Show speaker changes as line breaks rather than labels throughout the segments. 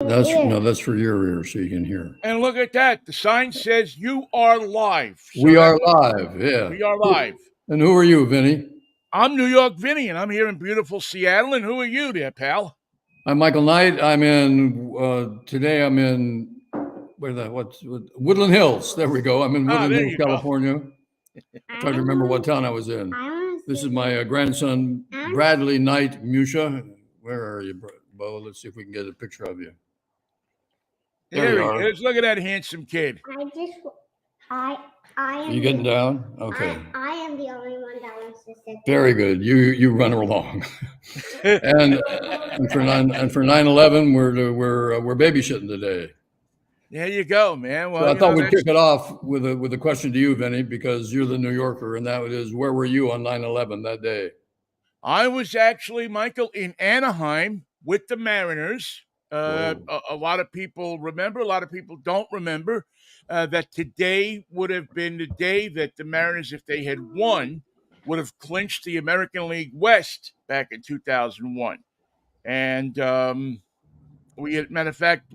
That's for your ears so you can hear.
And look at that. The sign says you are live. So
We
that
are live. Yeah.
we are live.
And who are you, Vinnie?
I'm New York Vinnie, and I'm here in beautiful Seattle. And who are you there, pal?
I'm Michael Knight. I'm in today. I'm in what's Woodland Hills. There we go. I'm in Woodland
There
Hills,
you go.
California. Trying to remember what town I was in. This is my grandson, Bradley Knight Musha. Where are you, Bo? Let's see if we can get a picture of you.
There he is. Look at that handsome kid.
Are you getting down? Okay.
I am the only one that wants to sit.
Very good. You run along. and for 9/11, we're babysitting today.
There you go, man. Well,
So I thought we'd kick it off with a question to you, Vinnie, because you're the New Yorker, and that is, where were you on 9/11 that day?
I was actually, Michael, in Anaheim with the Mariners. A lot of people remember, a lot of people don't remember that today would have been the day that the Mariners, if they had won, would have clinched the American League West back in 2001. And matter of fact,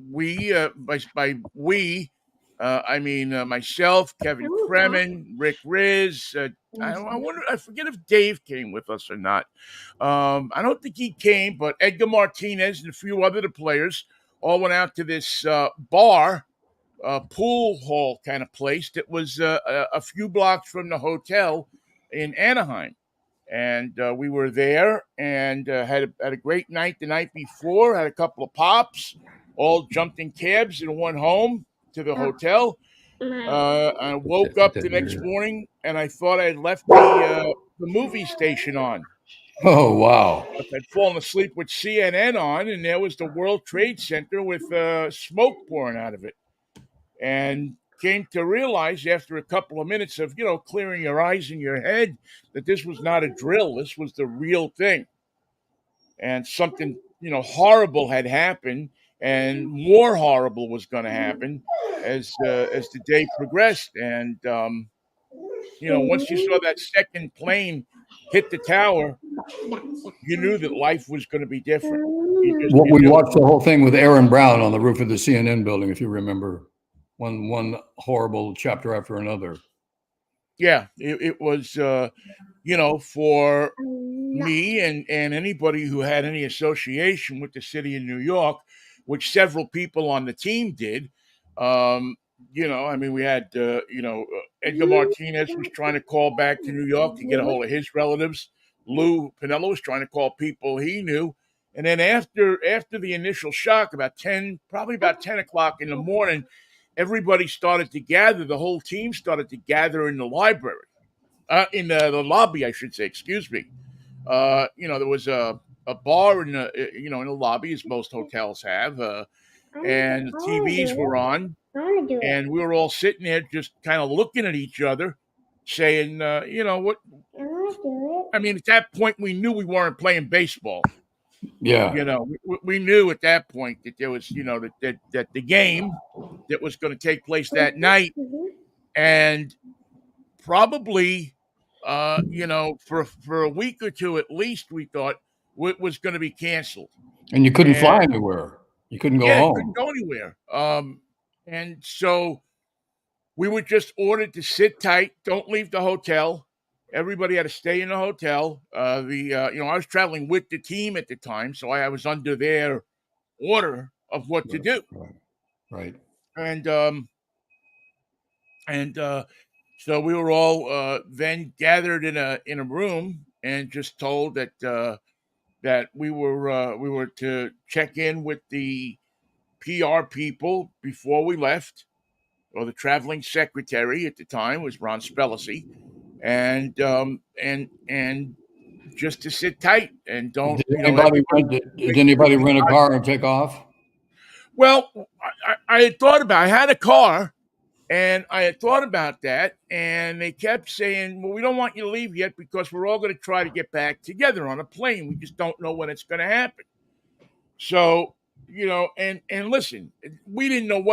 I mean myself, Kevin Kremen, Rick Riz. I forget if Dave came with us or not. I don't think he came, but Edgar Martinez and a few other players all went out to this bar, pool hall kind of place that was a few blocks from the hotel in Anaheim. And we were there and had a great night the night before, had a couple of pops, all jumped in cabs and went home to the hotel. I woke up the next morning and I thought I had left the movie station on.
Oh, wow.
I'd fallen asleep with CNN on, and there was the World Trade Center with smoke pouring out of it. And came to realize after a couple of minutes of, clearing your eyes and your head that this was not a drill. This was the real thing. And something, horrible had happened, and more horrible was going to happen as the day progressed. And, once you saw that second plane hit the tower, you knew that life was going to be different.
We watched the whole thing with Aaron Brown on the roof of the CNN building, if you remember. One horrible chapter after another.
Yeah, it was, for me and anybody who had any association with the city of New York, which several people on the team did. We had, Edgar Martinez was trying to call back to New York to get a hold of his relatives. Lou Piniella was trying to call people he knew. And then after the initial shock, probably about 10 o'clock in the morning, everybody started to gather. The whole team started to gather in the library, in the lobby, I should say. Excuse me. There was a bar in the lobby, as most hotels have, and the TVs were on, and we were all sitting there just kind of looking at each other, saying, what? I mean, at that point, we knew we weren't playing baseball.
Yeah.
We knew at that point that there was, that the game that was going to take place that night, and probably, for a week or two at least, we thought it was going to be canceled.
And you couldn't fly anywhere. You couldn't go home.
You couldn't go anywhere. And so we were just ordered to sit tight, don't leave the hotel. Everybody had to stay in the hotel. I was traveling with the team at the time, so I was under their order of what to do.
Right.
And so we were all then gathered in a room and just told that we were to check in with the PR people before we left, or the traveling secretary at the time was Ron Spellacy. And just to sit tight and don't.
Did anybody rent a car and take off?
Well, I had thought about. I had a car, and I had thought about that, and they kept saying, "Well, we don't want you to leave yet because we're all going to try to get back together on a plane. We just don't know when it's going to happen." So, and listen, we didn't know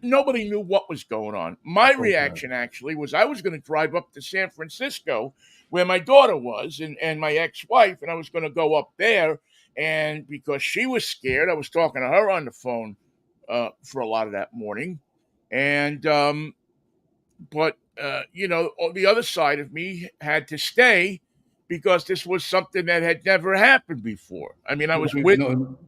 nobody knew what was going on. My reaction actually was I was going to drive up to San Francisco where my daughter was and my ex-wife, and I was going to go up there. And because she was scared, I was talking to her on the phone for a lot of that morning, and but the other side of me had to stay because this was something that had never happened before. I mean, I was with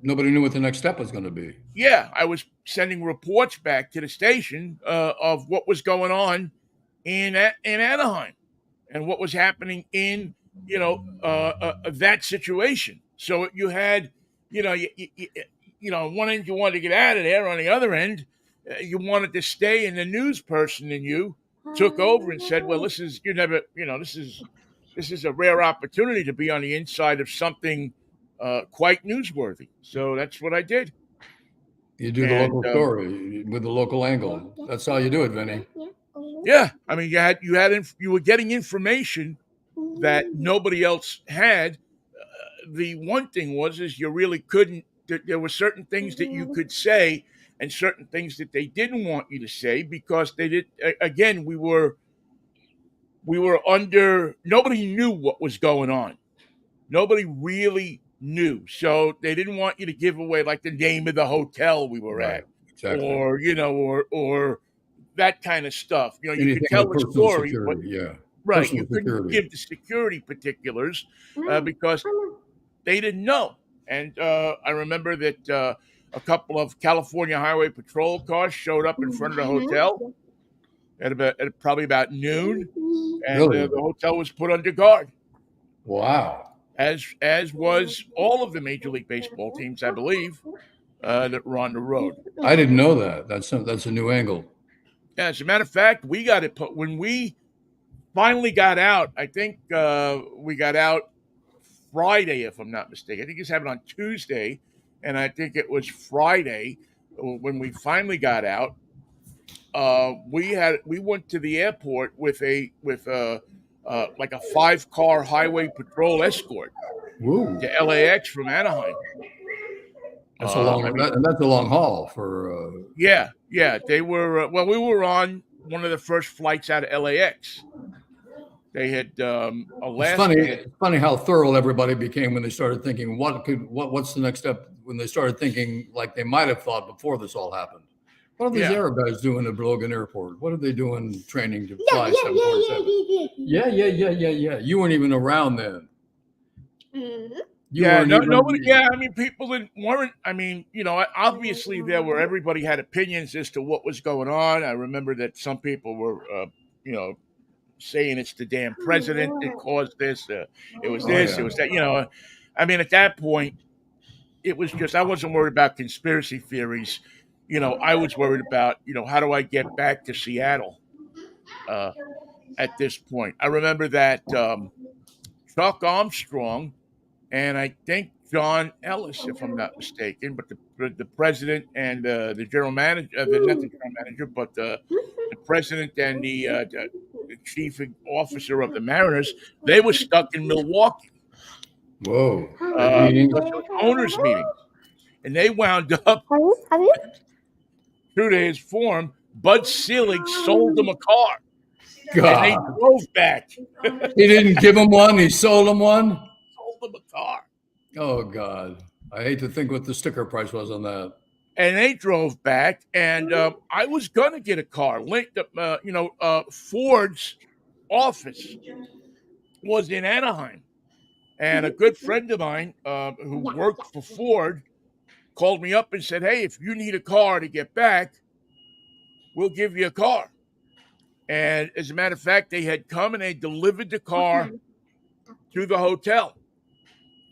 Nobody knew what the next step was going to be.
yeah, I was sending reports back to the station of what was going on in Anaheim and what was happening in that situation. So you had on one end you wanted to get out of there, on the other end you wanted to stay, and the news person in you took over and said, "Well, this is this is a rare opportunity to be on the inside of something quite newsworthy." So that's what I did.
You do the local story with the local angle. That's how you do it, Vinny.
Yeah, I mean, you were getting information that nobody else had. The one thing is you really couldn't. There were certain things that you could say, and certain things that they didn't want you to say because they did. Again, we were under. Nobody knew what was going on. Nobody really knew, so they didn't want you to give away like the name of the hotel we were at,
exactly.
or or that kind of stuff. You
Anything
could tell the story,
security,
but right,
personal
you couldn't
security.
give the security particulars because they didn't know. And I remember that a couple of California Highway Patrol cars showed up in front of the hotel at probably about noon, and
Really?
the hotel was put under guard.
Wow.
As was all of the Major League Baseball teams, I believe, that were on the road.
I didn't know that. That's a new angle.
Yeah, as a matter of fact, we got it put when we finally got out. I think we got out Friday, if I'm not mistaken. I think it's happened on Tuesday, and I think it was Friday when we finally got out. We went to the airport with like a 5-car highway patrol escort to LAX from Anaheim.
That's that's a long haul for.
Yeah. They were we were on one of the first flights out of LAX. They had Alaska.
It's funny how thorough everybody became when they started thinking what's the next step, when they started thinking like they might have thought before this all happened. What are these Arab guys doing at Logan Airport? What are they doing training to fly 747? Yeah. You weren't even around then.
Nobody. Yeah, I mean, people weren't. I mean, obviously everybody had opinions as to what was going on. I remember that some people were, saying it's the damn president that caused this. It was this. It was that. I mean, at that point, it was just I wasn't worried about conspiracy theories. I was worried about how do I get back to Seattle. At this point, I remember that Chuck Armstrong and I think John Ellis, if I'm not mistaken, but the president and the general manager, not the general manager, but the president and the chief officer of the Mariners, they were stuck in Milwaukee.
Whoa!
Owners meeting, and they wound up true to his form. Bud Selig sold them a car.
God.
And they drove back.
He didn't give them one. He sold them one.
Them a car.
Oh God! I hate to think what the sticker price was on that.
And they drove back, and I was gonna get a car. Linked up, Ford's office was in Anaheim, and a good friend of mine who worked for Ford called me up and said, "Hey, if you need a car to get back, we'll give you a car." And as a matter of fact, they had come and they delivered the car to the hotel.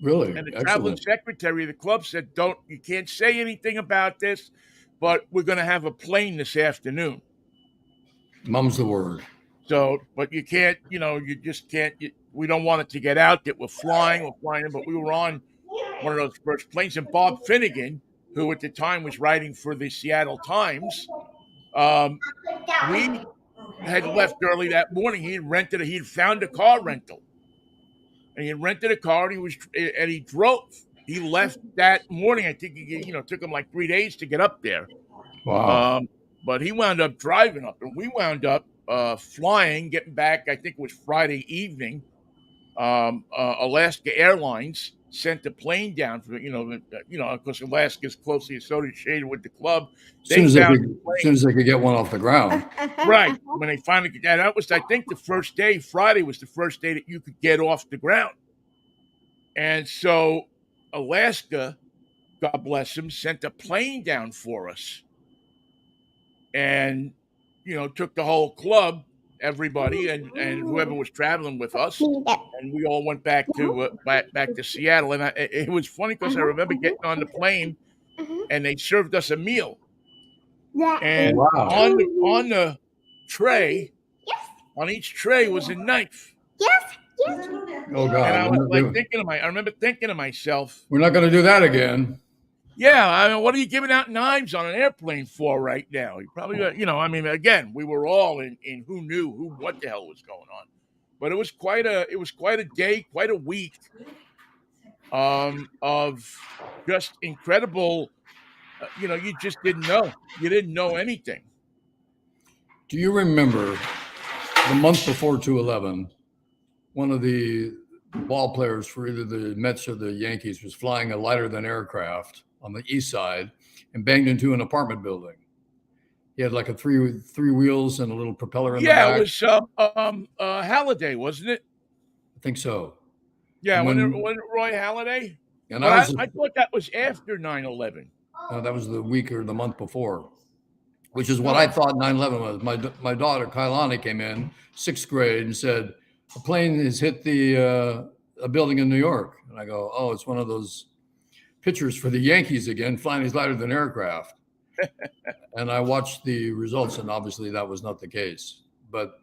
Really?
And the traveling secretary of the club said, you can't say anything about this, but we're going to have a plane this afternoon.
Mum's the word.
So, but you can't, you just can't, we don't want it to get out that we're flying, but we were on one of those first planes. And Bob Finnegan, who at the time was writing for the Seattle Times, we had left early that morning. He'd found a car rental. And he rented a car, and he drove. He left that morning. I think it took him like 3 days to get up there.
Wow!
But he wound up driving up, and we wound up flying, getting back. I think it was Friday evening. Alaska Airlines sent a plane down for because Alaska is closely associated with the club.
As
They found the
soon as they could get one off the ground.
right when they finally could. And that was, I think, the first day. Friday was the first day that you could get off the ground. And so Alaska, God bless him, sent a plane down for us, and took the whole club, everybody, and whoever was traveling with us, and we all went back to back to Seattle. And it was funny because I remember getting on the plane, and they served us a meal, and on the tray, on each tray was a knife.
Oh God!
And I was like I remember thinking to myself,
we're not going to do that again.
Yeah, I mean, what are you giving out knives on an airplane for right now? You probably, again, we were all in who knew what the hell was going on, but it was quite a day, quite a week, of just incredible. You just didn't know anything.
Do you remember the month before 2/11? One of the ball players for either the Mets or the Yankees was flying a lighter than aircraft on the east side and banged into an apartment building. He had like a three wheels and a little propeller in the back.
Yeah, it was Halladay, wasn't it?
I think so.
Yeah, wasn't it Roy Halladay?
And
I thought that was after 9/11.
No, that was the week or the month before, which is what I thought 9/11 was. My daughter, Kailani, came in 6th grade and said, a plane has hit a building in New York. And I go, oh, it's one of those pitchers for the Yankees again, flying these lighter than aircraft. And I watched the results, and obviously that was not the case. But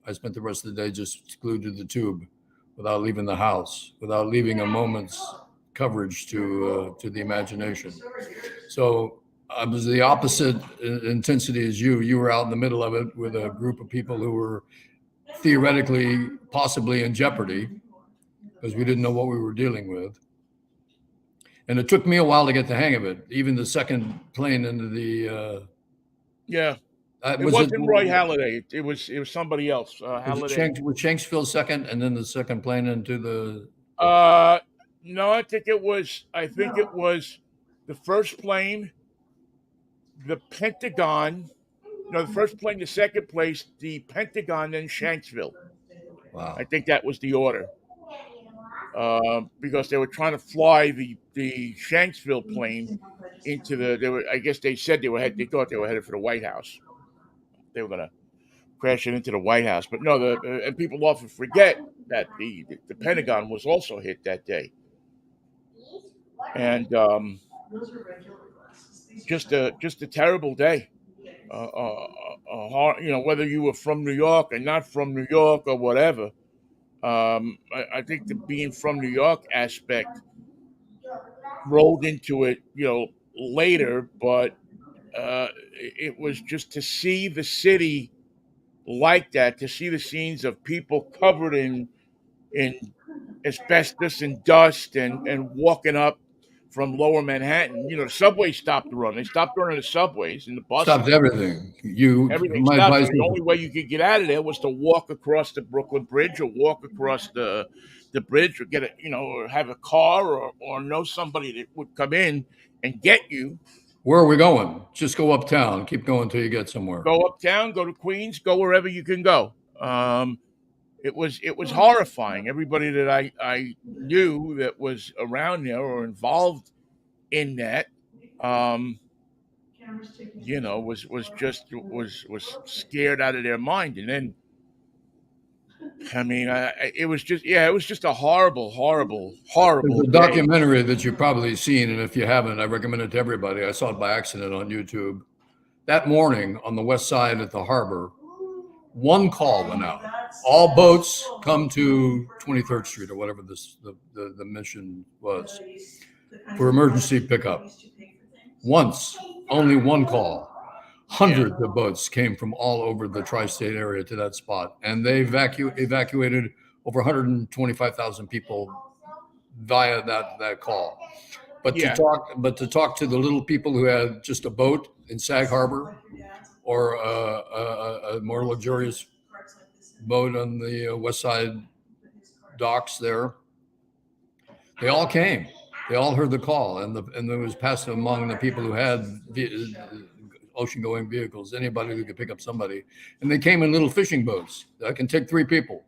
I spent the rest of the day just glued to the tube without leaving the house, without leaving a moment's coverage to the imagination. So I was the opposite intensity as you. You were out in the middle of it with a group of people who were theoretically possibly in jeopardy because we didn't know what we were dealing with. And it took me a while to get the hang of it. Even the second plane into the
it wasn't Roy Halladay. It was somebody else. Halladay.
Was Shanksville second, and then the second plane into the?
No, I think it was the first plane, the Pentagon. No, the first plane, the second place, the Pentagon, then Shanksville.
Wow.
I think that was the order. Because they were trying to fly the Shanksville plane into I guess they said they thought they were headed for the White House. They were going to crash it into the White House. But no, and people often forget that the Pentagon was also hit that day. And just a terrible day. Whether you were from New York or not from New York or whatever. I think the being from New York aspect rolled into it, later, but it was just to see the city like that, to see the scenes of people covered in asbestos and dust and walking up from Lower Manhattan. The subway stopped to run. They stopped running the subways and the buses.
Stopped everything.
Everything stopped. The only way you could get out of there was to walk across the Brooklyn Bridge, or walk across the bridge, or get or have a car, or know somebody that would come in and get you.
Where are we going? Just go uptown. Keep going till you get somewhere.
Go uptown. Go to Queens. Go wherever you can go. It was horrifying. Everybody that I knew that was around there or involved in that, was scared out of their mind. And then, I mean, it was just a horrible
There's a documentary that you've probably seen, and if you haven't, I recommend it to everybody. I saw it by accident on YouTube. That morning on the west side at the harbor, one call went out. All boats come to 23rd Street or whatever the mission was for emergency pickup. Only one call. Hundreds of boats came from all over the tri-state area to that spot, and they evacuated over 125,000 people via that call. But to talk to the little people who had just a boat in Sag Harbor, or a more luxurious boat on the west side docks there, They all came. They all heard the call, and it was passed among the people who had ocean-going vehicles. Anybody who could pick up somebody, and they came in little fishing boats that can take 3 people.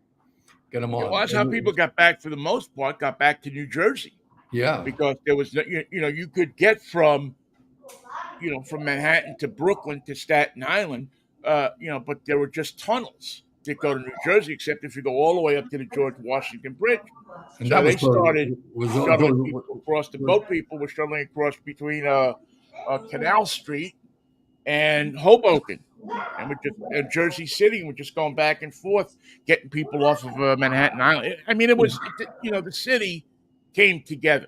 Get them on.
Well, that's how people got back for the most part. Got back to New Jersey.
Yeah,
because there was you could get from from Manhattan to Brooklyn to Staten Island, but there were just tunnels that go to New Jersey, except if you go all the way up to the George Washington Bridge.
and
So
that
they
was
started shuttling people across. The boat people were shuttling across between Canal Street and Hoboken, and Jersey City, and we're just going back and forth, getting people off of Manhattan Island. I mean, the city came together.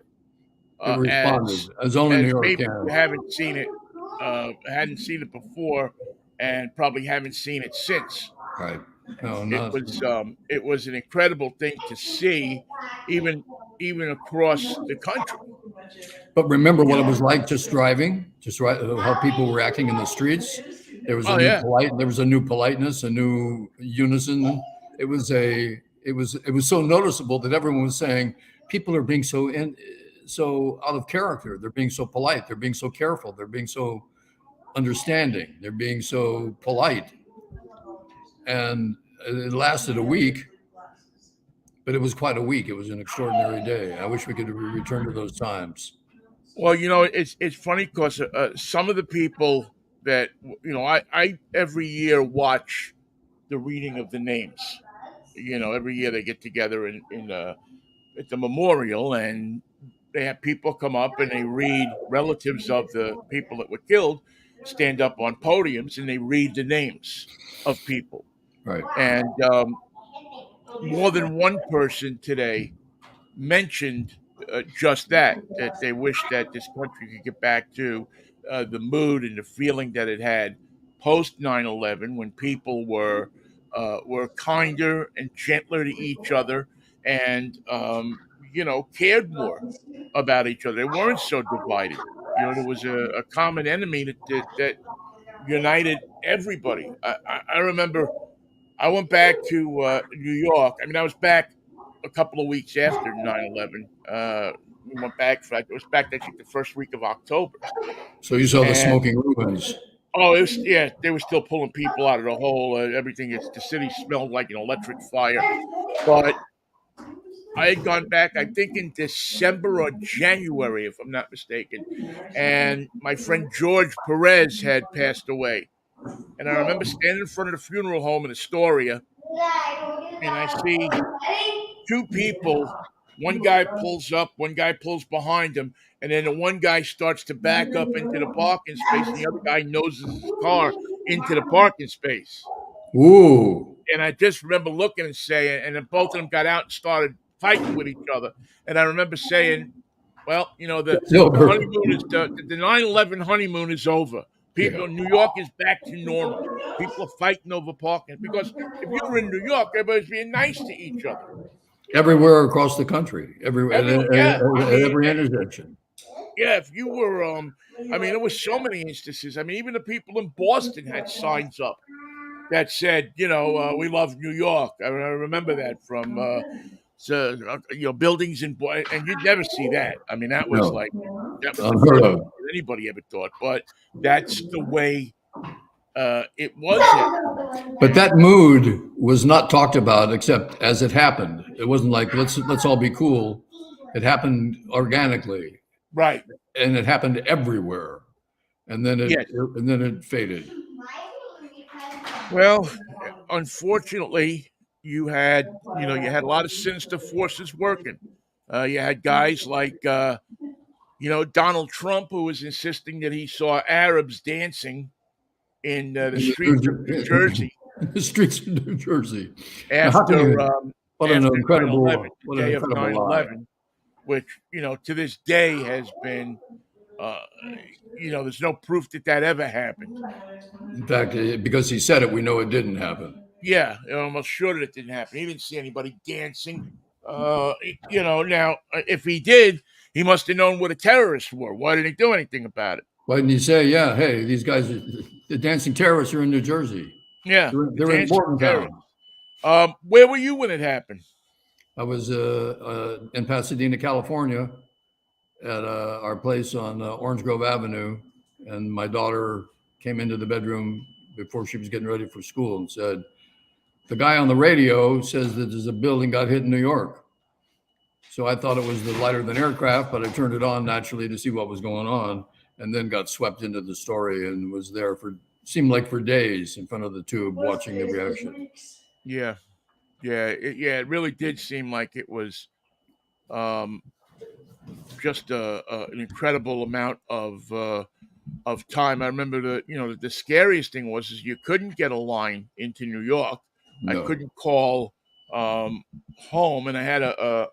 It responded as only New York
maybe
can.
you haven't seen it, hadn't seen it before, and probably haven't seen it since.
Right. No,
It was an incredible thing to see, even across the country.
But remember what it was like just driving, how people were acting in the streets. There was a new politeness, a new unison. It was so noticeable that everyone was saying people are being so out of character. They're being so polite. They're being so careful. They're being so understanding. They're being so polite. And it lasted a week, but it was quite a week. It was an extraordinary day. I wish we could return to those times.
Well, it's funny because some of the people that I every year watch the reading of the names. Every year they get together at the memorial, and they have people come up and they read, relatives of the people that were killed stand up on podiums and they read the names of people.
Right.
And more than one person today mentioned just that they wish that this country could get back to the mood and the feeling that it had post 9/11, when people were kinder and gentler to each other, and cared more about each other. They weren't so divided. There was a common enemy that united everybody. I remember I went back to New York. I mean, I was back a couple of weeks after 9/11. We went back it was back, I think, the first week of October.
So you saw the smoking ruins.
Oh, they were still pulling people out of the hole. Everything, the city smelled like an electric fire. But I had gone back, I think, in December or January, if I'm not mistaken. And my friend George Perez had passed away. And I remember standing in front of the funeral home in Astoria, and I see 2 people. One guy pulls up, one guy pulls behind him, and then the one guy starts to back up into the parking space, and the other guy noses his car into the parking space.
Ooh.
And I just remember looking and saying, and then both of them got out and started fighting with each other. And I remember saying, well, the honeymoon is the 9/11 honeymoon is over. People in New York is back to normal. People are fighting over parking, because if you were in New York, everybody's being nice to each other.
Everywhere across the country, at every intersection.
Yeah, if you were, there was so many instances. I mean, even the people in Boston had signs up that said, we love New York. I remember that from, buildings and you'd never see that. I mean, that was that was
unheard of.
Anybody ever thought, but that's the way it was.
But that mood was not talked about except as it happened. It wasn't like let's all be cool. It happened organically,
right?
And it happened everywhere, and then it faded.
Well, unfortunately, you had a lot of sinister forces working. You had guys like Donald Trump, who was insisting that he saw Arabs dancing in the streets of New Jersey.
The streets of New Jersey.
After
an incredible
9/11, the day of 9/11, which to this day has been, there's no proof that that ever happened.
In fact, because he said it, we know it didn't happen.
Yeah, I'm almost sure that it didn't happen. He didn't see anybody dancing. Now, if he did, he must have known what the terrorists were. Why didn't he do anything about it?
Why didn't he say, yeah, hey, these guys, the dancing terrorists are in New Jersey.
Yeah.
They're in Morgantown.
Where were you when it happened?
I was in Pasadena, California, at our place on Orange Grove Avenue, and my daughter came into the bedroom before she was getting ready for school and said, "The guy on the radio says that there's a building got hit in New York." So I thought it was the lighter than aircraft, but I turned it on naturally to see what was going on, and then got swept into the story and was there for seemed like for days in front of the tube watching the reaction.
Yeah, it really did seem like it was um, just an incredible amount of time. I remember the scariest thing was is you couldn't get a line into New York. I
No.
couldn't call um, home, and I had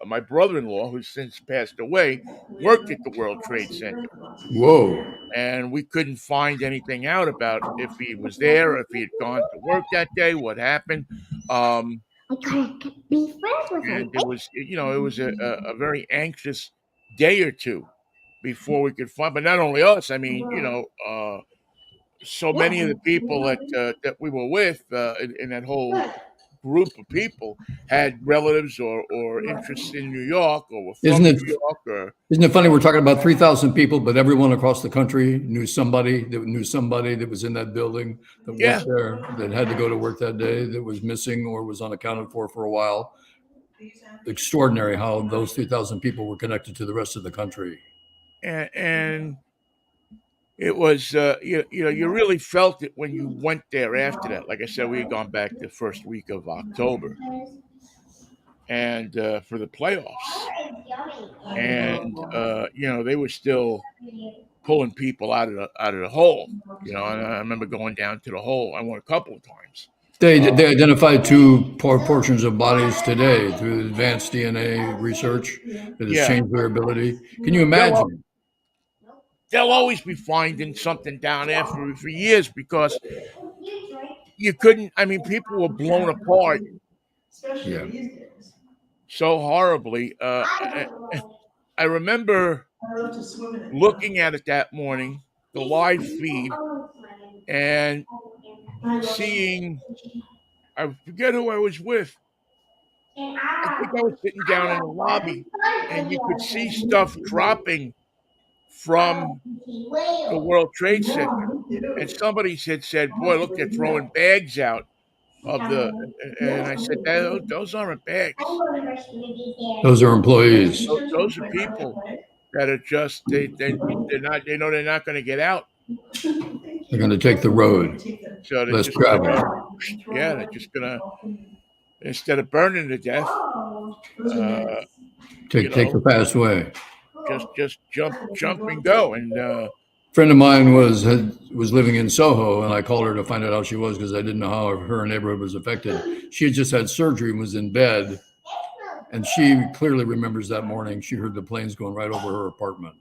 my brother-in-law who's since passed away worked at the World Trade Center,
Whoa.
and we couldn't find anything out about if he was there or if he had gone to work that day, what happened. Um,
I gotta be friends with him.
and it was a very anxious day or two before we could find. But not only us, I mean, so many of the people that we were with in that whole group of people had relatives or interests in New York or were from
Isn't
New
it
York or
isn't it funny we're talking about 3,000 people, but everyone across the country knew somebody that was in that building that
yeah.
worked there that had to go to work that day that was missing or was unaccounted for a while. Extraordinary how those 3,000 people were connected to the rest of the country.
And it was you really felt it when you went there after that. Like I said, we had gone back the first week of October and for the playoffs, and they were still pulling people out of the hole. And I remember going down to the hole. I went a couple of times.
They identified two portions of bodies today through advanced DNA research that has
Yeah,
changed their ability. Can you imagine?
they'll always be finding something down there for years because you couldn't. I mean, people were blown apart
Yeah.
so horribly. I remember looking at it that morning, the live feed, and seeing. I forget who I was with. I think I was sitting down in the lobby, and you could see stuff dropping from the World Trade Center. And somebody had said, "Boy, look, they're throwing bags out of the." And I said, "Those aren't bags.
Those are employees.
Those are people that are just they're not they're not going to get out.
They're going to take the road,
So they're
less
just gonna,
travel.
yeah, they're just gonna instead of burning to death, uh, you
Take the
know,
fast way.
just jump and go." And
Friend of mine was living in Soho, and I called her to find out how she was because I didn't know how her neighborhood was affected. She had just had surgery and was in bed, and she clearly remembers that morning. She heard the planes going right over her apartment,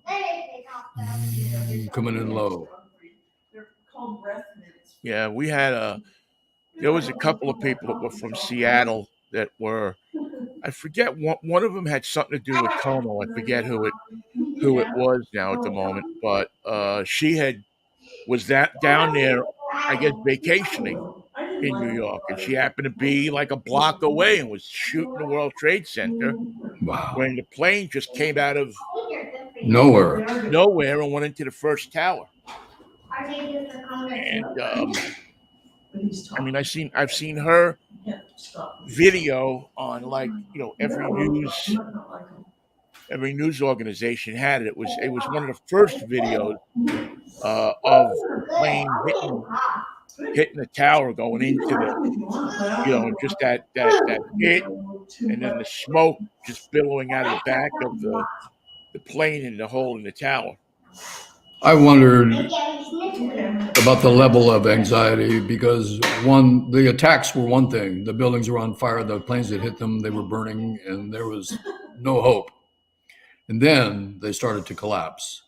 coming in low.
yeah, there was a couple of people that were from Seattle that were. I forget one of them had something to do with Como. I forget who it was now at the moment, but she was that down there, I guess, vacationing in New York, and she happened to be like a block away and was shooting the World Trade Center
Wow.
when the plane just came out of
Nowhere.
nowhere and went into the first tower. And I mean, I've seen her video on every news organization had it. It was one of the first videos of the plane hitting the tower going into the just that hit, and then the smoke just billowing out of the back of the plane and the hole in the tower.
I wondered about the level of anxiety because the attacks were one thing. The buildings were on fire. The planes that hit them, they were burning, and there was no hope. And then they started to collapse,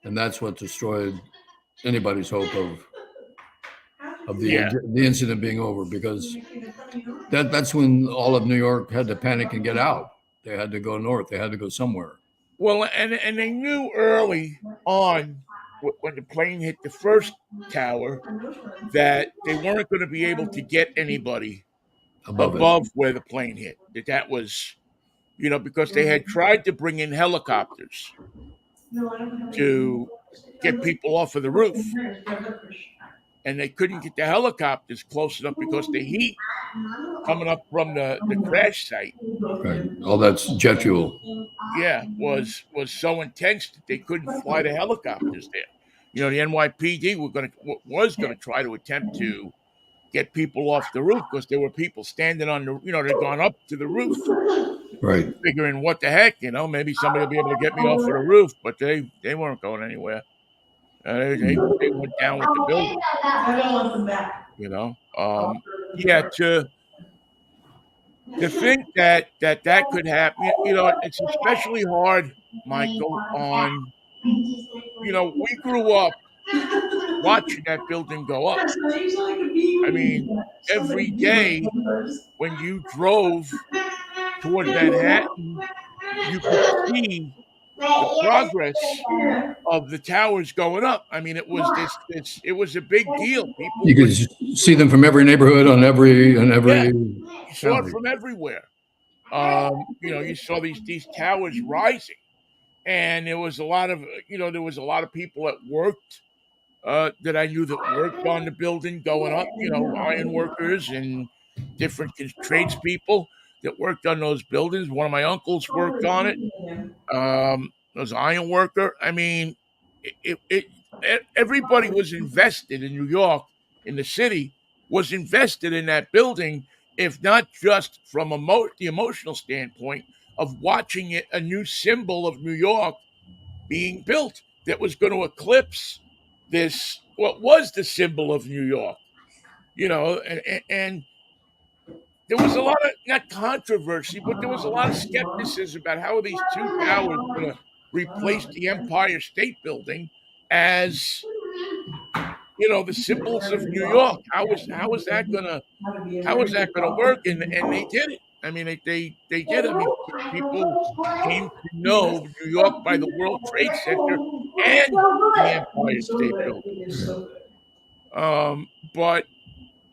and that's what destroyed anybody's hope of the incident being over, because that's when all of New York had to panic and get out. They had to go north. They had to go somewhere.
Well, and they knew early on when the plane hit the first tower that they weren't going to be able to get anybody above where the plane hit. That was because they had tried to bring in helicopters to get people off of the roof. And they couldn't get the helicopters close enough because the heat coming up from the crash site,
Right. All that's jet fuel.
was so intense that they couldn't fly the helicopters there. The NYPD was gonna try to attempt to get people off the roof because there were people standing on the, they'd gone up to the roof,
Right.
figuring what the heck, maybe somebody will be able to get me off of the roof, but they weren't going anywhere. They went down with the building. To think that could happen, it's especially hard, Michael, on, we grew up watching that building go up. I mean, every day when you drove toward Manhattan, you could see the progress of the towers going up. I mean, it was a big deal. People,
you could see them from every neighborhood on every.
You saw it from everywhere. You saw these towers rising, and there was a lot of people that worked that I knew that worked on the building going up. Iron workers and different tradespeople that worked on those buildings. One of my uncles worked on it. Was an iron worker. I mean, everybody was invested in New York, in the city, was invested in that building, if not just from the emotional standpoint of watching it, a new symbol of New York being built that was going to eclipse what was the symbol of New York, and there was a lot of, not controversy, but there was a lot of skepticism about how are these two towers going to replace the Empire State Building as, the symbols of New York. How is that gonna work? And they did it. I mean, they did. I mean, people came to know New York by the World Trade Center and the Empire State Building. But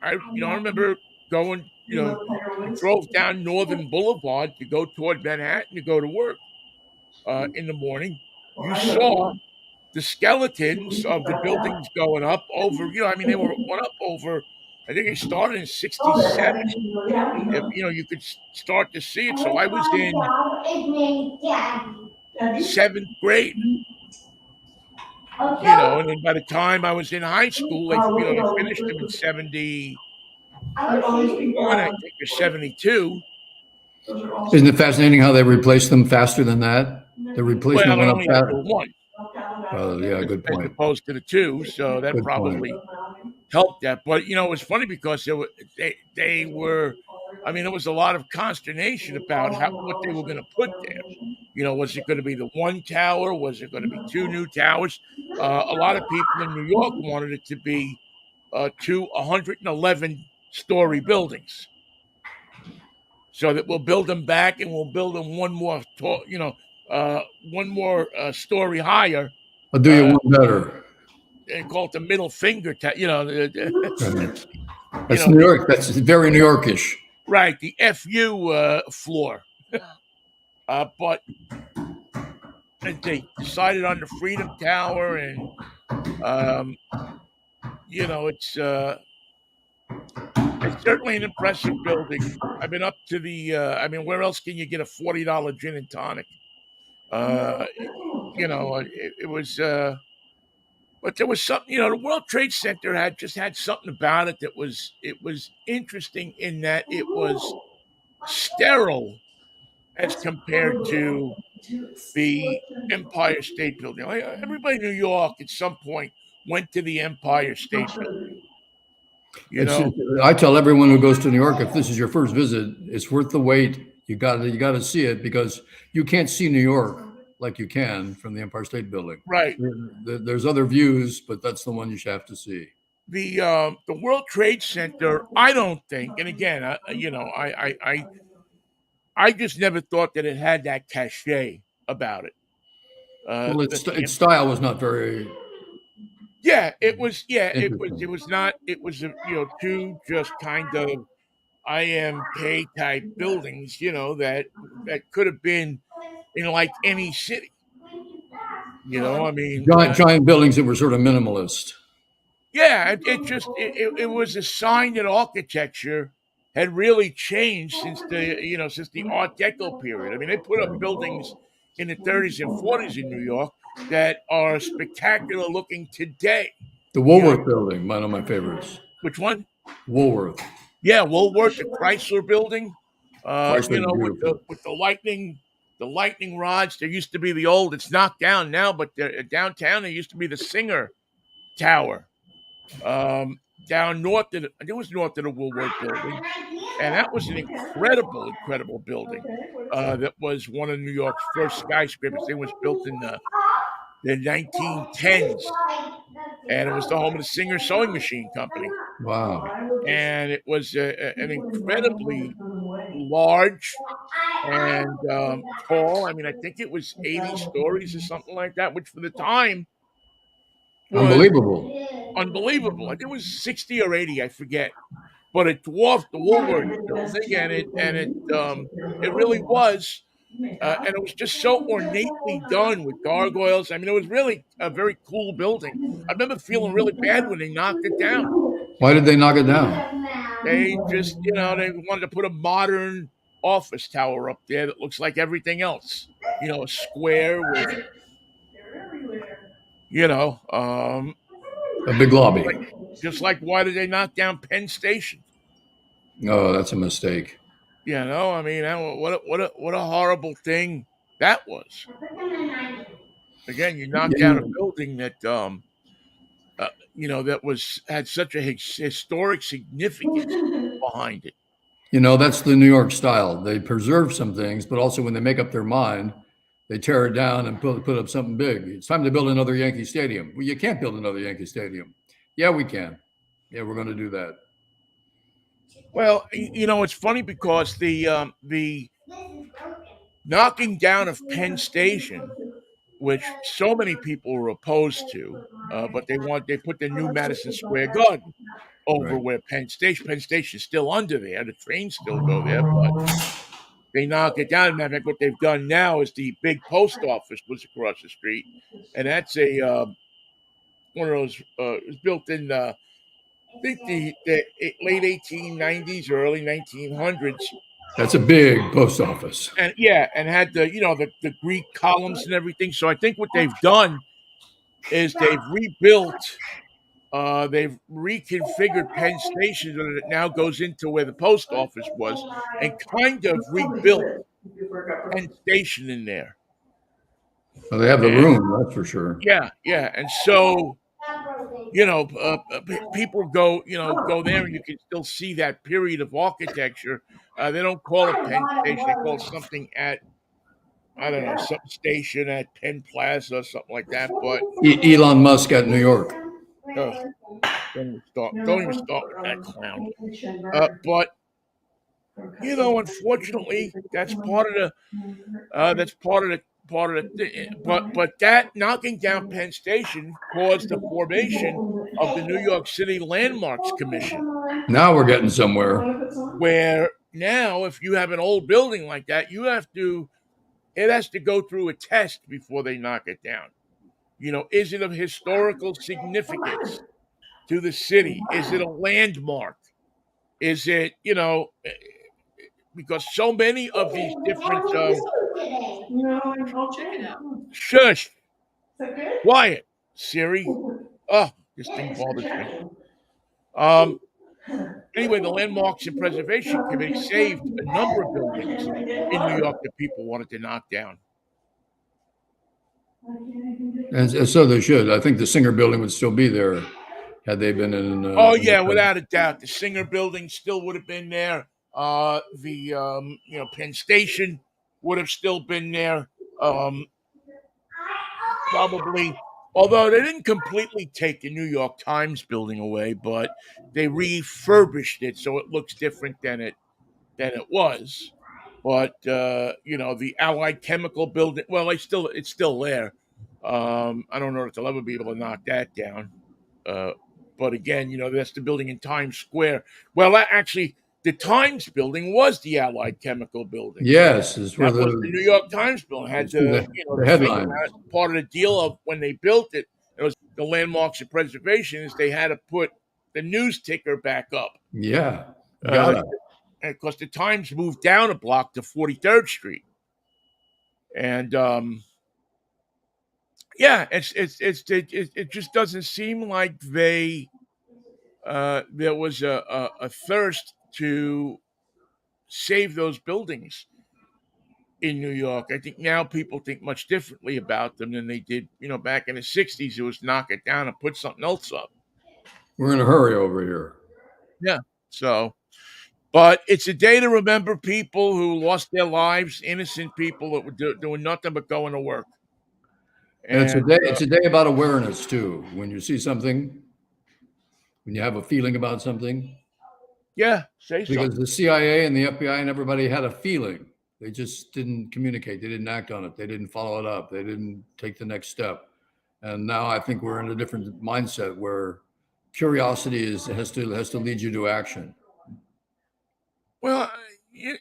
I remember going, drove down Northern Boulevard to go toward Manhattan to go to work in the morning. You saw the skeletons of the buildings going up over, they went up over, I think it started in 67. You could start to see it. So I was in 7th grade. And then by the time I was in high school, they finished them in 71, I think, or 72.
Isn't it fascinating how they replaced them faster than that? The replacement went up faster.
One.
Yeah, good point.
As opposed to the two, so that probably helped that. But it was funny because they were. I mean, there was a lot of consternation about what they were going to put there. Was it going to be the one tower? Was it going to be two new towers? A lot of people in New York wanted it to be 2 111-story buildings, so that we'll build them back and we'll build them one more story higher.
I'll do you one better.
They call it the middle finger. That's
New York. That's very New Yorkish.
Right, the FU floor. But they decided on the Freedom Tower, and it's certainly an impressive building. I've been up to the. Where else can you get a $40 gin and tonic? It was. But there was something. The World Trade Center had something about it that was. It was interesting in that it was sterile as compared to the Empire State Building. Everybody in New York at some point went to the Empire State Building.
I tell everyone who goes to New York, if this is your first visit, it's worth the wait. You got to see it, because you can't see New York like you can from the Empire State Building.
Right.
There's other views, but that's the one you should have to see.
The World Trade Center, I don't think, and again, I just never thought that it had that cachet about it.
Well, its style was not very.
Yeah, it was. Yeah, it was not. It was two just kind of IMK type buildings, that could have been in like any city. I mean,
Giant buildings that were sort of minimalist.
yeah, it was a sign that architecture had really changed since the Art Deco period. I mean, they put up buildings in the 30s and 40s in New York that are spectacular looking today.
The Woolworth building, one of my favorites.
Which one?
Woolworth.
Yeah, Woolworth, the Chrysler building.
Chrysler's beautiful.
With the lightning rods. There used to be the old. It's knocked down now, but downtown there used to be the Singer Tower. Down north, it was north of the Woolworth building, and that was an incredible building. That was one of New York's first skyscrapers. It was built in the 1910s, and it was the home of the Singer Sewing Machine Company.
Wow!
And it was an incredibly large and tall. I mean, I think it was 80 stories or something like that, which for the time was unbelievable. I think it was 60 or 80, I forget. But it dwarfed the Woolworth building, and it really was, and it was just so ornately done with gargoyles. I mean, it was really a very cool building. I remember feeling really bad when they knocked it down.
Why did they knock it down?
They just, they wanted to put a modern office tower up there that looks like everything else. A square with,
a big lobby.
Just like, why did they knock down Penn Station?
Oh, that's a mistake.
I mean, what a horrible thing that was. Again, you knocked down a building that that had such a historic significance behind it.
That's the New York style. They preserve some things, but also when they make up their mind, they tear it down and put up something big. It's time to build another Yankee Stadium. Well, you can't build another Yankee Stadium. Yeah, we can. Yeah, we're going to do that.
Well, it's funny because the knocking down of Penn Station, which so many people were opposed to, but they put the new Madison Square Garden over where Penn Station is still under there. The trains still go there, but they knock it down. And I think what they've done now is the big post office was across the street, and that's one of those. It was built in I think the late 1890s or early 1900s.
That's a big post office.
And had the Greek columns and everything. So I think what they've done is they've rebuilt, they've reconfigured Penn Station so that it now goes into where the post office was, and kind of rebuilt Penn Station in there.
Well, they have the room, that's for sure.
Yeah, and so people go there, and you can still see that period of architecture. They don't call it Penn Station; they call it something at, I don't know, some station at Penn Plaza or something like that. But
Elon Musk at New York.
Don't even start with that clown. But unfortunately, that's part of the. But that knocking down Penn Station caused the formation of the New York City Landmarks Commission.
Now we're getting somewhere.
Where now, if you have an old building like that, it has to go through a test before they knock it down. Is it of historical significance to the city? Is it a landmark? Is it, because so many of these different
I'll check it out.
Shush.
Is that good?
Quiet, Siri. Oh, this thing bothers me. Anyway, the Landmarks and Preservation Committee saved a number of buildings in New York that people wanted to knock down.
And so they should. I think the Singer building would still be there had they been in.
Without a doubt, the Singer building still would have been there. Penn Station would have still been there. Probably, although they didn't completely take the New York Times building away, but they refurbished it so it looks different than it was. But the Allied Chemical building, well, it's still there. I don't know if they'll ever be able to knock that down. But again, that's the building in Times Square. Well, actually, the Times building was the Allied Chemical building.
Yes, is where
That was the New York Times building. Had
it's the, the
the thing
headline.
around it. Part of the deal of when they built it, it was the landmarks of preservation is they had to put the news ticker back up.
Yeah, gotta.
Because the Times moved down a block to 43rd Street. And yeah, it just doesn't seem like there was a thirst to save those buildings in New York. I think now people think much differently about them than they did, back in the 60s. It was knock it down and put something else up.
We're in a hurry over here.
Yeah. So, but it's a day to remember people who lost their lives, innocent people that were doing nothing but going to work.
And it's a day. It's a day about awareness too. When you see something, when you have a feeling about something.
Yeah, say
because
something.
the CIA and the FBI and everybody had a feeling. They just didn't communicate. They didn't act on it. They didn't follow it up. They didn't take the next step. And now I think we're in a different mindset where curiosity has to lead you to action.
Well,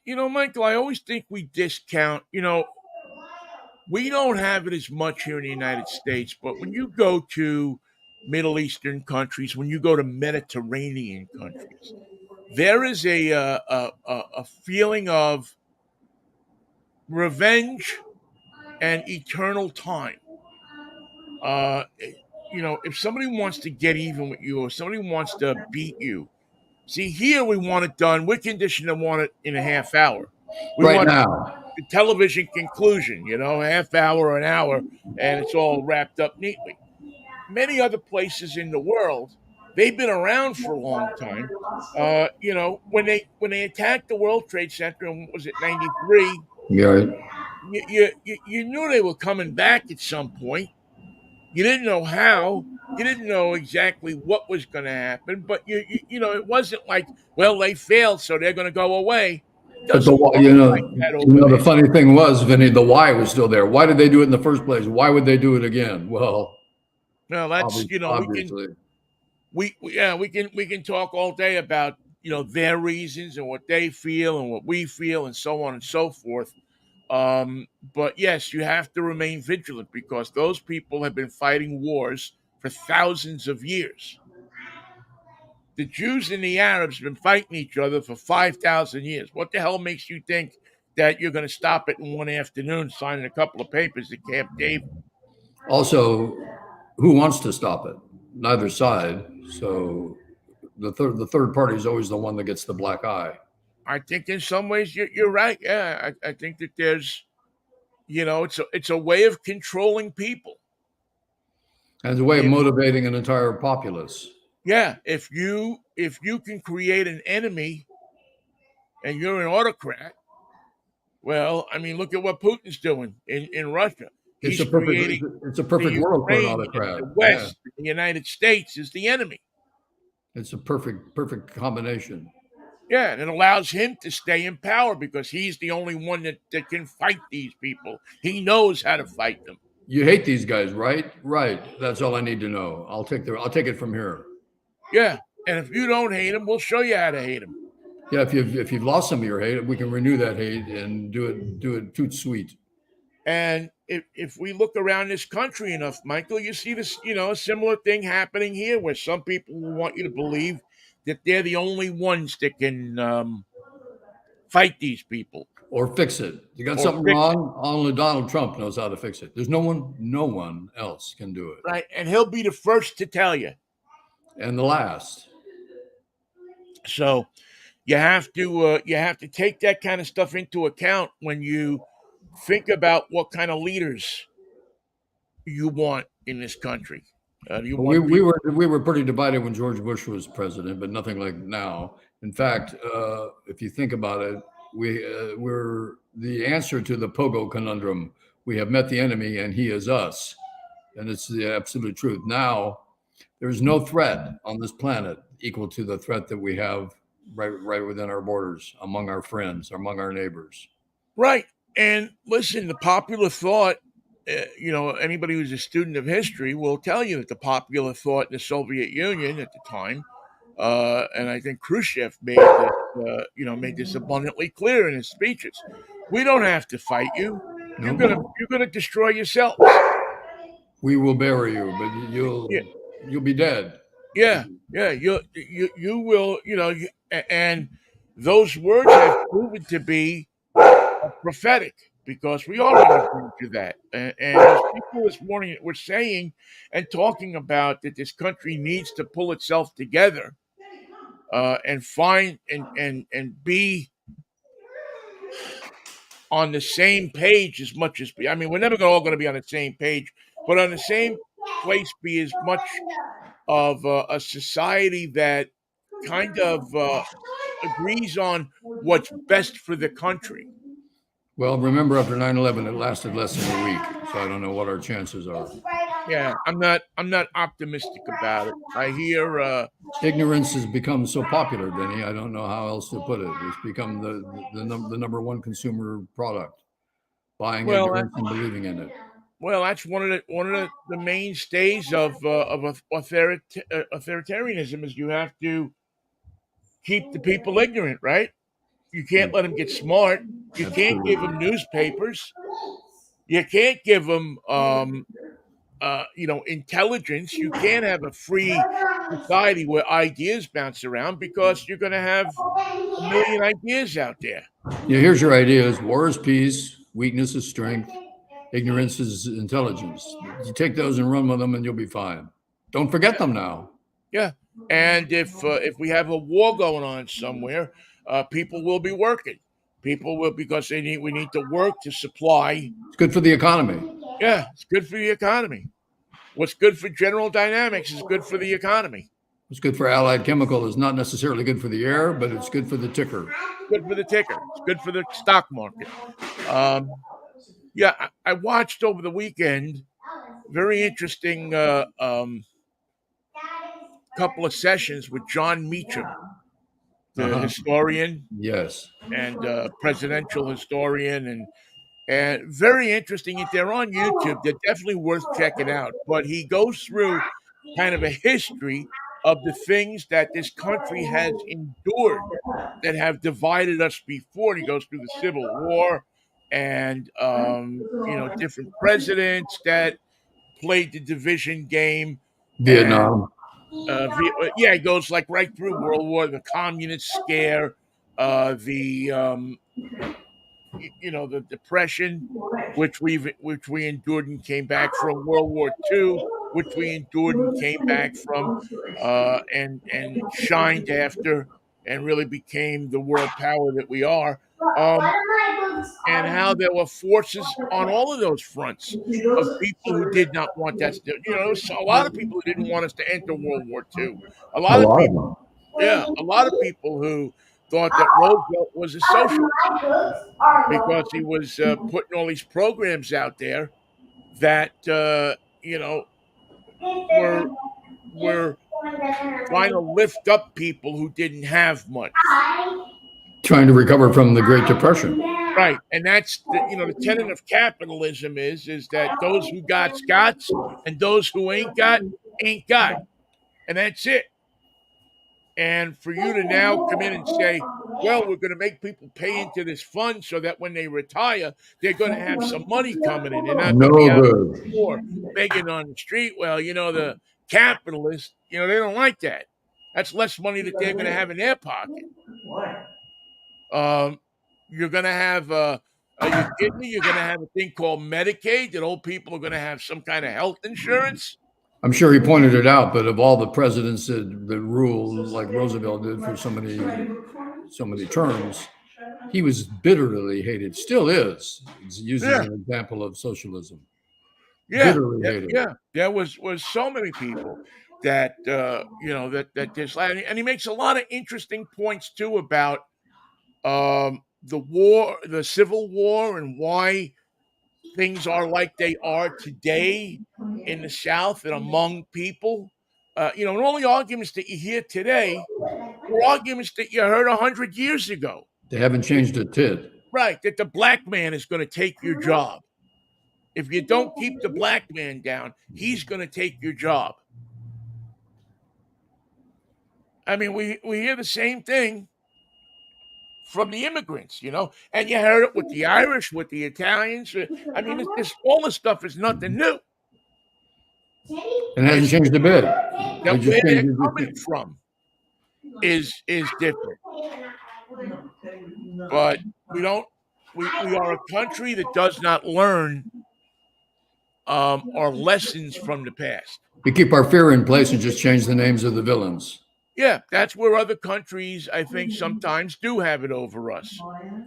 Michael, I always think we discount. We don't have it as much here in the United States, but when you go to Middle Eastern countries, when you go to Mediterranean countries, there is a feeling of revenge and eternal time. If somebody wants to get even with you or somebody wants to beat you, see, here we want it done. We're conditioned to want it in a half hour. We
Right
want
now.
the television conclusion, a half hour, an hour, and it's all wrapped up neatly. Many other places in the world, they've been around for a long time. When they attacked the World Trade Center in, what was it, 93,
Yeah.
you knew they were coming back at some point. You didn't know how. You didn't know exactly what was going to happen, but it wasn't like, well, they failed, so they're going to go away.
But
Doesn't work like that over
the
there.
funny thing was, Vinny, the why was still there. Why did they do it in the first place? Why would they do it again? Well,
No, that's
obviously.
we can talk all day about their reasons and what they feel and what we feel and so on and so forth. But yes, you have to remain vigilant because those people have been fighting wars for thousands of years. The Jews and the Arabs have been fighting each other for 5,000 years. What the hell makes you think that you're going to stop it in one afternoon signing a couple of papers at Camp David?
Also, who wants to stop it? Neither side. So the third party is always the one that gets the black eye.
I think in some ways you're right. Yeah, I think that there's, it's a way of controlling people.
And it's a way of motivating an entire populace.
Yeah, if you can create an enemy and you're an autocrat, well, I mean, look at what Putin's doing in Russia.
It's a perfect world for an autocrat.
The West, the United States is the enemy.
It's a perfect combination.
Yeah, and it allows him to stay in power because he's the only one that can fight these people. He knows how to fight them.
You hate these guys, right? Right. That's all I need to know. I'll take it from here.
Yeah, and if you don't hate him, we'll show you how to hate him.
Yeah, if you've lost some of your hate, we can renew that hate and do it tout sweet.
And if we look around this country enough, Michael, you see this, a similar thing happening here where some people will want you to believe that they're the only ones that can fight these people.
Or fix it. You got something wrong, only Donald Trump knows how to fix it. There's no one else can do it.
Right, and he'll be the first to tell you.
And the last.
So you have to take that kind of stuff into account when you think about what kind of leaders you want in this country.
We were pretty divided when George Bush was president, but nothing like now. In fact, if you think about it, we're the answer to the Pogo conundrum. We have met the enemy, and he is us, and it's the absolute truth. Now, there's no threat on this planet equal to the threat that we have right within our borders, among our friends, among our neighbors.
Right. And listen, the popular thought, anybody who's a student of history will tell you that the popular thought in the Soviet Union at the time, and I think Khrushchev made made this abundantly clear in his speeches. We don't have to fight you. You're gonna destroy yourselves.
We will bury you, but
Yeah,
you'll be dead.
yeah. You will. And those words have proven to be prophetic because we are on the brink of that. And as people this morning were saying and talking about that this country needs to pull itself together and find and be on the same page as much as I mean, we're never all going to be on the same page, but on the same place, be as much of a society that kind of agrees on what's best for the country.
Well, remember after 9/11, it lasted less than a week, so I don't know what our chances are.
Yeah, I'm not optimistic about it. I hear
Ignorance has become so popular, Vinny. I don't know how else to put it. It's become the number one consumer product. Buying
well,
ignorance and believing in it.
well, that's one of the mainstays of authoritarianism is you have to keep the people ignorant, right? You can't let them get smart. You can't give them newspapers. You can't give them intelligence. You can't have a free society where ideas bounce around because you're going to have a million ideas out there.
Yeah, here's your ideas. War is peace. Weakness is strength. Ignorance is intelligence. You take those and run with them, and you'll be fine. Don't forget them now.
Yeah, and if we have a war going on somewhere, people will be working. People will because we need to work to supply.
It's good for the economy.
Yeah, it's good for the economy. What's good for General Dynamics is good for the economy.
It's good for Allied Chemical. It's not necessarily good for the air, but it's good for the ticker.
Good for the ticker. It's good for the stock market. Yeah, I watched over the weekend. Very interesting couple of sessions with John Meacham, the historian
Yes.
and presidential historian, and very interesting. If they're on YouTube, they're definitely worth checking out. But he goes through kind of a history of the things that this country has endured that have divided us before. He goes through the Civil War and different presidents that played the division game.
Vietnam.
Yeah, it goes like right through World War, the Communist scare, the Depression, which we endured and came back from, World War II, which we endured and came back from, and shined after, and really became the world power that we are. And how there were forces on all of those fronts of people who did not want that. A lot of people who didn't want us to enter World War II. A lot of people, yeah, a lot of people who thought that Roosevelt was a socialist because he was putting all these programs out there that were trying to lift up people who didn't have much.
Trying to recover from the Great Depression.
Right, and that's the tenet of capitalism is that those who got's, and those who ain't got, and that's it. And for you to now come in and say, well, we're going to make people pay into this fund so that when they retire, they're going to have some money coming in. They're not going to be out on the floor begging on the street. Well, the capitalists, they don't like that. That's less money that they're going to have in their pocket. You're going to have, are you kidding me? You're going to have a thing called Medicaid, that old people are going to have some kind of health insurance.
I'm sure he pointed it out, but of all the presidents that ruled like Roosevelt did for so many terms, he was bitterly hated. Still is. He's using an example of socialism.
Yeah,
bitterly hated.
yeah. There was so many people that that dislike, and he makes a lot of interesting points too about the war, the Civil War, and why things are like they are today in the South and among people. And all the arguments that you hear today were arguments that you heard 100 years ago.
They haven't changed a tit.
Right, that the black man is going to take your job. If you don't keep the black man down, he's going to take your job. I mean, we hear the same thing from the immigrants, and you heard it with the Irish, with the Italians. I mean, all this stuff is nothing new.
It hasn't changed a bit.
Now,
They just
where they're
changed it.
coming from is different, but we don't. We are a country that does not learn our lessons from the past.
We keep our fear in place and just change the names of the villains.
Yeah, that's where other countries, I think, sometimes do have it over us.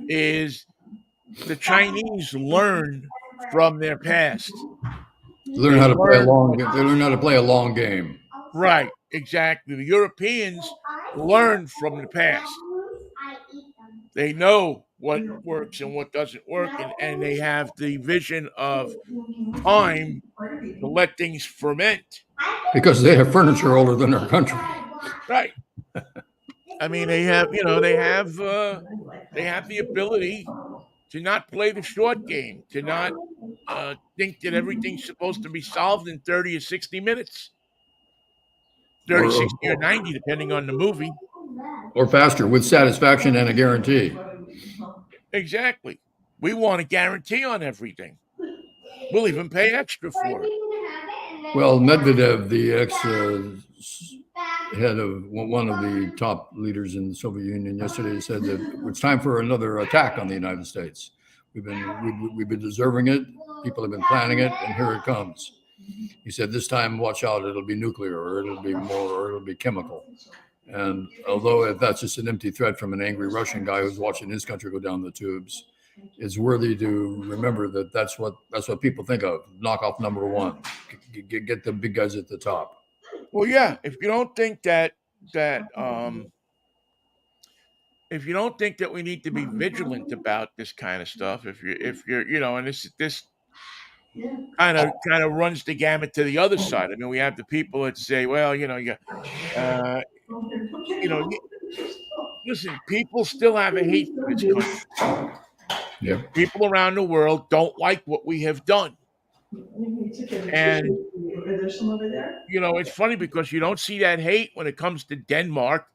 Is the Chinese learn from their past?
They learn how to play a long. They learn how to play a long game.
Right, exactly. The Europeans learn from the past. They know what works and what doesn't work, and they have the vision of time to let things ferment.
Because they have furniture older than our country.
Right. I mean, they have the ability to not play the short game, to not think that everything's supposed to be solved in 30 or 60 minutes. 30, 60, or 90, depending on the movie.
Or faster, with satisfaction and a guarantee.
Exactly. We want a guarantee on everything. We'll even pay extra for it.
Well, Medvedev, the ex-head of one of the top leaders in the Soviet Union, yesterday said that it's time for another attack on the United States. We've been deserving it. People have been planning it, and here it comes. He said, "This time, watch out! It'll be nuclear, or it'll be chemical." And although that's just an empty threat from an angry Russian guy who's watching his country go down the tubes, it's worthy to remember that that's what people think of. Knockoff number one. Get the big guys at the top.
Well, yeah. If you don't think that we need to be vigilant about this kind of stuff, if you're, and this kind of runs the gamut to the other side. I mean, we have the people that say, well, listen, people still have a hate for this country.
Yeah.
People around the world don't like what we have done. And, it's funny because you don't see that hate when it comes to Denmark.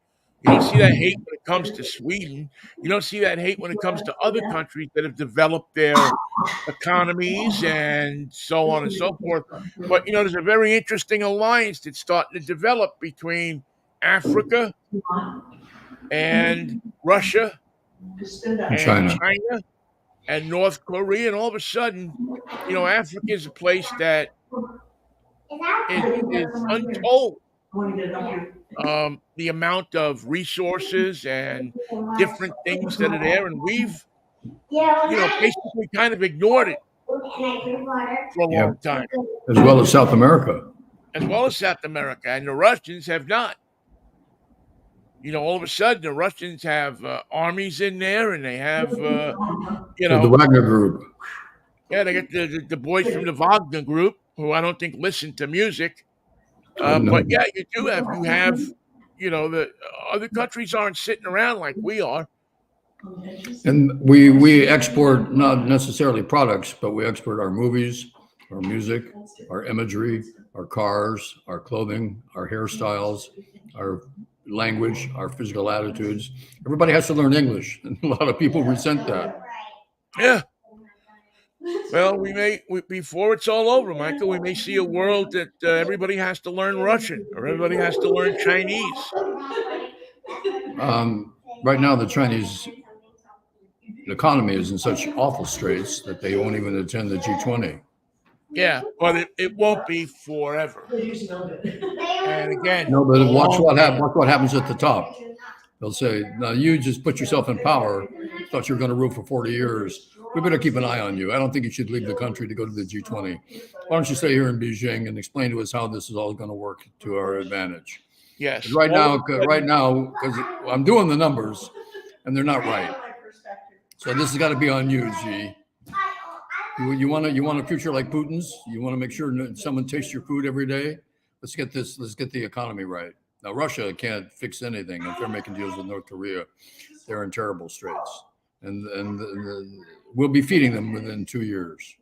You don't see that hate when it comes to Sweden. You don't see that hate when it comes to other countries that have developed their economies and so on and so forth. But, there's a very interesting alliance that's starting to develop between Africa and Russia and China and North Korea. And all of a sudden, Africa is a place that is untold. The amount of resources and different things that are there, and we've basically kind of ignored it for a long time.
As well as South America.
And the Russians have not. All of a sudden the Russians have armies in there, and they have the
Wagner Group.
Yeah, they got the boys from the Wagner Group, who I don't think listen to music. But yeah, you have, the other countries aren't sitting around like we are.
And we export not necessarily products, but we export our movies, our music, our imagery, our cars, our clothing, our hairstyles, our language, our physical attitudes. Everybody has to learn English, and a lot of people resent that.
Yeah. Well, before it's all over, Michael, we may see a world that everybody has to learn Russian or everybody has to learn Chinese.
Right now, the Chinese economy is in such awful straits that they won't even attend the G20.
Yeah, but it won't be forever. And again,
no, but watch what happens at the top. They'll say, "Now you just put yourself in power. Thought you were going to rule for 40 years. We better keep an eye on you. I don't think you should leave the country to go to the G20. Why don't you stay here in Beijing and explain to us how this is all going to work to our advantage?"
Yes.
Right now, because I'm doing the numbers, and they're not right. So this has got to be on you, G. You want a future like Putin's? You want to make sure someone tastes your food every day? Let's get the economy right. Now, Russia can't fix anything. If they're making deals with North Korea, they're in terrible straits. And we'll be feeding them within 2 years.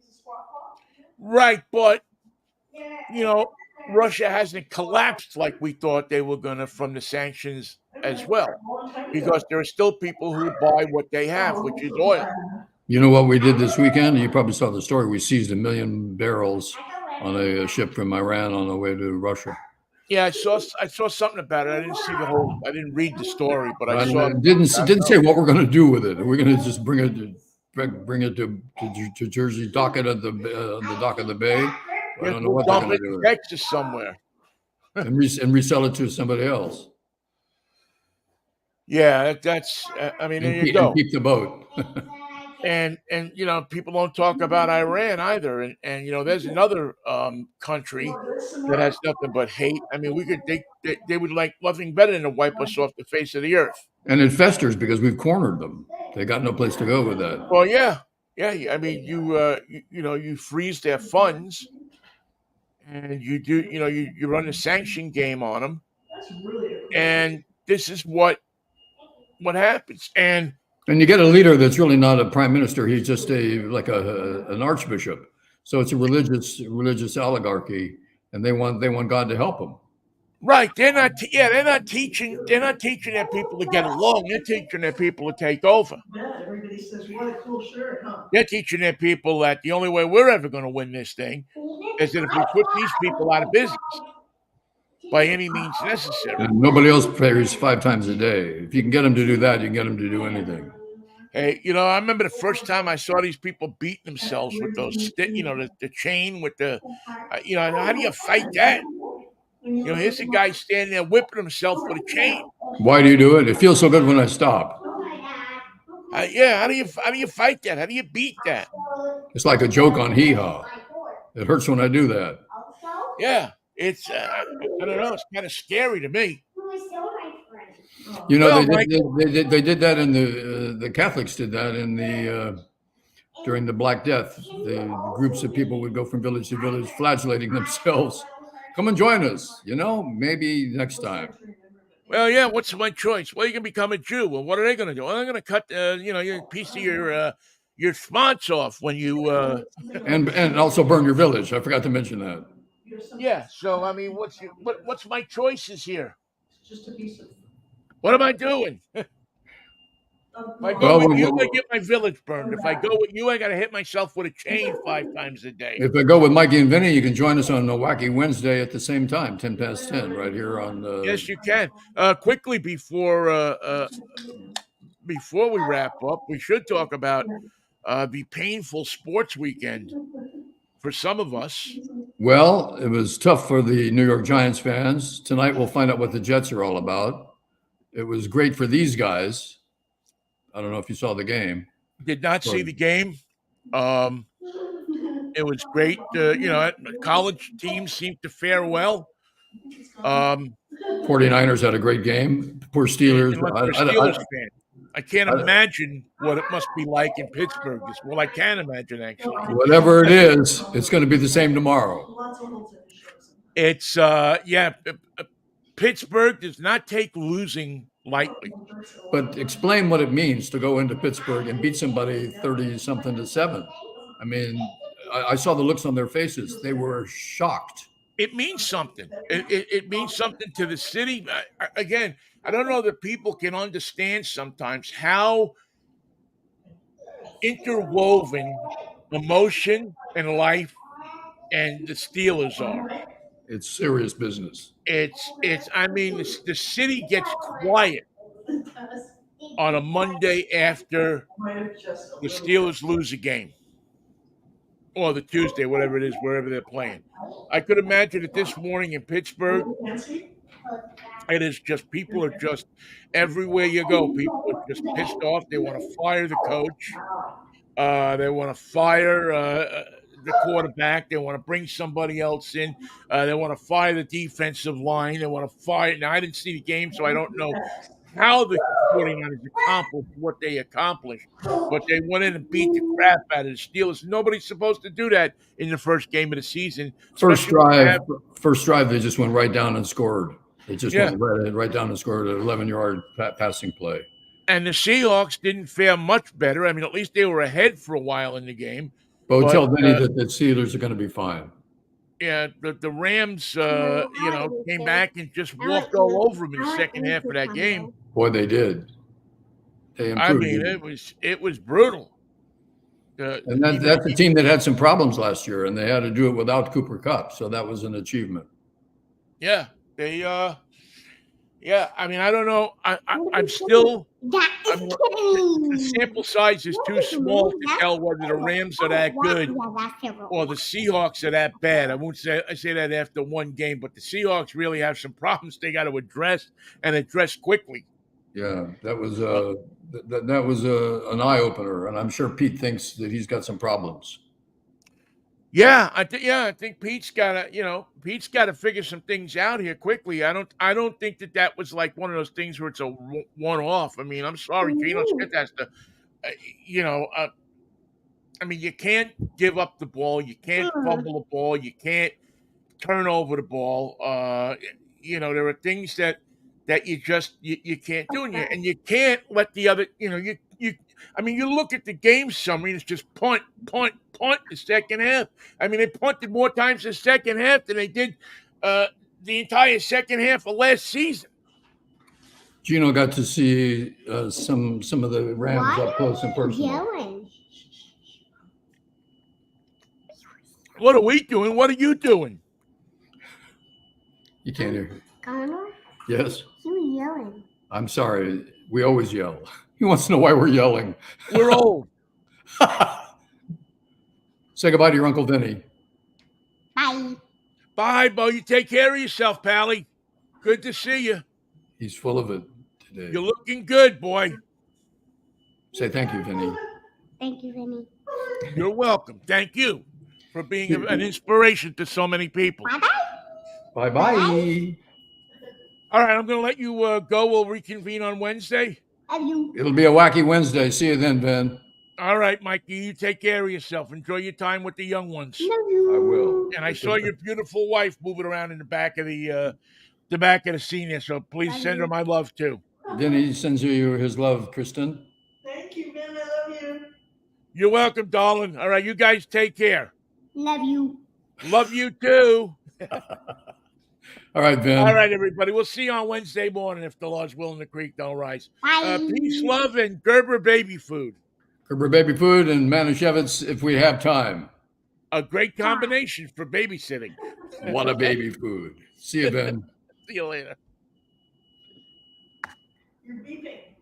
Right, but, Russia hasn't collapsed like we thought they were going to from the sanctions as well, because there are still people who buy what they have, which is oil.
You know what we did this weekend? You probably saw the story. We seized 1 million barrels on a ship from Iran on the way to Russia.
Yeah, I saw something about it. I didn't see the whole. I didn't read the story, but I saw.
It didn't say what we're going to do with it. We're going to just bring it to Jersey, dock it at the dock of the bay. I don't know what they're going to do.
Texas somewhere,
and resell it to somebody else.
Yeah, that's. I mean, there you go.
And keep the boat.
And people don't talk about Iran either, and there's another country that has nothing but hate. I mean, they would like nothing better than to wipe us off the face of the earth.
And it festers because we've cornered them. They got no place to go with that.
Well, yeah. I mean, you freeze their funds, and you run a sanction game on them, and this is what happens.
And you get a leader that's really not a prime minister. He's just an archbishop. So it's a religious oligarchy, and they want God to help them.
Right. They're not teaching their people to get along. They're teaching their people to take over.
Yeah, everybody says, what a cool shirt, huh?
They're teaching their people that the only way we're ever going to win this thing is that if we put these people out of business by any means necessary.
And nobody else prays 5 times a day. If you can get them to do that, you can get them to do anything.
Hey, I remember the first time I saw these people beat themselves with those, the chain with the, how do you fight that? Here's a guy standing there whipping himself with a chain.
Why do you do it? It feels so good when I stop.
Yeah, how do you fight that? How do you beat that?
It's like a joke on Hee Haw. It hurts when I do that.
Yeah, it's I don't know. It's kind of scary to me.
They did that in the Catholics did that in the during the Black Death. The groups of people would go from village to village, flagellating themselves. Come and join us. Maybe next time.
Well, yeah. What's my choice? Well, you can become a Jew. Well, what are they going to do? Well, they're going to cut your piece of your spots off when you
and also burn your village. I forgot to mention that.
Yeah. So I mean, what's my choices here? Just a piece of. What am I doing? If I go with you, I get my village burned. If I go with you, I got to hit myself with a chain 5 times a day.
If I go with Mikey and Vinnie, you can join us on a Wacky Wednesday at the same time, 10 past 10, right here on.
Yes, you can. Quickly before we wrap up, we should talk about the painful sports weekend for some of us.
Well, it was tough for the New York Giants fans. Tonight, we'll find out what the Jets are all about. It was great for these guys. I don't know if you saw the game.
Did not see the game. It was great. College teams seemed to fare well.
49ers had a great game. Poor Steelers.
I can't imagine what it must be like in Pittsburgh. Well, I can imagine, actually.
Whatever it is, it's going to be the same tomorrow.
It's, Pittsburgh does not take losing lightly.
But explain what it means to go into Pittsburgh and beat somebody 30-something to 7. I mean, I saw the looks on their faces. They were shocked.
It means something. It means something to the city. Again, I don't know that people can understand sometimes how interwoven emotion and life and the Steelers are.
It's serious business.
I mean, the city gets quiet on a Monday after the Steelers lose a game. Or the Tuesday, whatever it is, wherever they're playing. I could imagine that this morning in Pittsburgh, it is just, people are just, everywhere you go, people are just pissed off. They want to fire the coach. They want to fire the quarterback. They want to bring somebody else in. They want to fire the defensive line. They want to fire. Now, I didn't see the game, so I don't know how the 49ers accomplished what they accomplished, but they went in and beat the crap out of the Steelers. Nobody's supposed to do that in the first game of the season.
First drive, they just went right down and scored. They just went right down and scored an 11-yard passing play.
And the Seahawks didn't fare much better. I mean, at least they were ahead for a while in the game.
But tell Vinnie that the Steelers are going to be fine.
the Rams, came back and just
I want
walked all
you-
over them in
I
the
want
second
you
half
to
of that
come
game.
here.
Boy, they did. They
I
improved.
mean, it was brutal.
And that's a team that had some problems last year, and they had to do it without Cooper Kupp. So that was an achievement.
Yeah, they. I mean, I don't know. I'm
That
still.
is
I mean, the
kidding.
sample size is too small to tell whether the Rams are that good
Yeah, that's terrible.
or the Seahawks are that bad. I say that after one game, but the Seahawks really have some problems they got to address and address quickly.
Yeah, that was an eye opener, and I'm sure Pete thinks that he's got some problems.
Yeah, I think Pete's got to figure some things out here quickly. I don't think that was like one of those things where it's a one off. I mean, I'm sorry, Geno Smith has to, I mean, you can't give up the ball, you can't fumble the ball, you can't turn over the ball. There are things that you can't do, and you can't let the other. I mean, you look at the game summary, and it's just punt, punt, punt. The second half. I mean, they punted more times the second half than they did the entire second half of last season.
Gino got to see some of the Rams up close and personal.
Yelling.
What are we doing? What are you doing?
You can't hear.
Connor,
Yes,
he was yelling.
I'm sorry. We always yell. He wants to know why we're yelling.
We're old.
Say goodbye to your Uncle Vinnie.
Bye.
Bye, Bo. You take care of yourself, Pally. Good to see you.
He's full of it today.
You're looking good, boy.
Say thank you, Vinnie.
Thank you, Vinnie.
You're welcome. Thank you for being an inspiration to so many people.
Bye-bye.
Bye-bye.
All right, I'm going to let you go. We'll reconvene on Wednesday.
Love you.
It'll be a wacky Wednesday. See you then, Ben.
All right, Mikey, you take care of yourself. Enjoy your time with the young ones.
Love you.
I will.
And I saw your beautiful wife moving around in the back of the senior. So please send her my love too.
Vinnie sends you his love, Kristen.
Thank you, Ben. I love you.
You're welcome, darling. All right, you guys take care.
Love you.
Love you too.
All right, Ben.
All right, everybody. We'll see you on Wednesday morning if the Lord's willing the creek don't rise.
Bye.
Peace, love, and Gerber baby food.
Gerber baby food and Manischewitz if we have time.
A great combination for babysitting.
What a baby food. See you, Ben.
See you later.
You're beeping.